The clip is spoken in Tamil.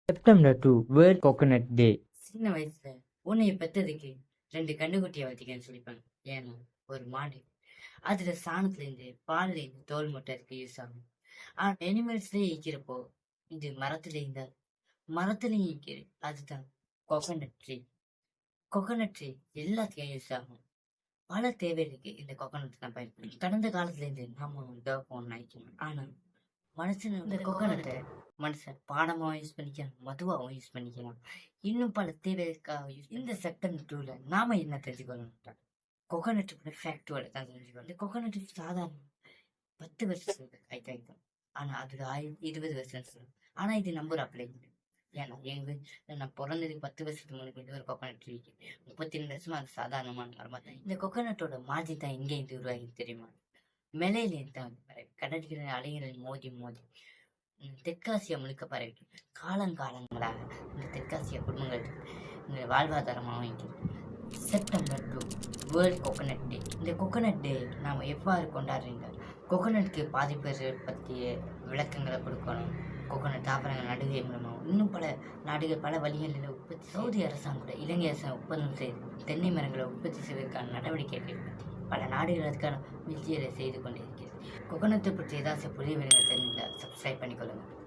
செப்டம்பர் 2 வேர்ல்ட் கோகோனட் டே. சின்ன வயசுல உன்னைய பெத்ததுக்கு 2 கண்ணுக்குட்டியை வளர்த்திக்கன்னு சொல்லிப்பாங்க. ஏன்னா ஒரு மாடு அதுல சாணத்துல இருந்து பால்ல இருந்து தோல் முட்டைக்கு யூஸ் ஆகும். ஆனா அனிமல்ஸ்லயே ஈக்கிறப்போ இது மரத்துலயும் ஈக்கிது. அதுதான் கோகோனட் ட்ரீ. கோகோனட் ட்ரீ எல்லாத்துக்கும் யூஸ் ஆகும். பல தேவைகளுக்கு இந்த கோகோனட் தான் பயன்படுது. கடந்த காலத்துல இருந்து நாம டெவலப் நினைக்கணும். ஆனா மனுஷன் இந்த கோகோனட்டை மனுஷன் பானமாவும் யூஸ் பண்ணிக்கலாம், மதுவாகவும் யூஸ் பண்ணிக்கலாம், இன்னும் பல தேவைக்காக இந்த செப்டம்பர் 2ல நாம என்ன தெரிஞ்சுக்கணும்? கோகோனட்டோட ஃபேக்டோட தான் தெரிஞ்சுக்கணும். இந்த கோகோனட் சாதாரண 10 வருஷத்துக்கு காய்க்கும். ஆனா அதோட ஆயுள் 20 வருஷம் சொல்லும். ஆனா இது நம்பர் அப்ளை பண்ணும். ஏன்னா நான் பிறந்ததுக்கு 10 வருஷத்துக்கு முன்னாடி ஒரு கோகோனட் ட்ரீ 32 வருஷமா அது சாதாரணமான மரமா தான். இந்த கோகோனட்டோட மார்ஜின் தான் எங்கே இருந்து உருவாகி தெரியுமா? மேலையிலேருந்து தான் பரவி கடற்கரை அலைகளில் மோதி மோதி தெற்காசியா முழுக்க பரவி காலங்காலங்களாக இந்த தெற்காசிய குடும்பங்கள் இந்த வாழ்வாதாரமாகவும் இருக்கிறது. செப்டம்பர் 2 வேர்ல்ட் கோகோனட் டே. இந்த கோகோனட் டே நாம் எவ்வாறு கொண்டாடுறீங்க? கோகோனட்டுக்கு பாதிப்பு பற்றிய விளக்கங்களை கொடுக்கணும். கோகோனட் தாவரங்கள் நடுகை மூலமாகவும் இன்னும் பல நாடுகள் பல வழிகளில் உற்பத்தி. சவுதி அரசாங்கம் கூட இலங்கை அரசாங்கம் ஒப்பந்தம் செய்து தென்னை மரங்களை உற்பத்தி செய்வதற்கான நடவடிக்கைகள் பற்றி பல நாடுகள் அதுக்கான முயற்சிகளை செய்து கொண்டிருக்கிறது. கோகோனத்தை பற்றி ஏதாச்சும் புதிய விவரங்கள் தெரிந்தால் சப்ஸ்கிரைப் பண்ணிக்கொள்ளுங்கள்.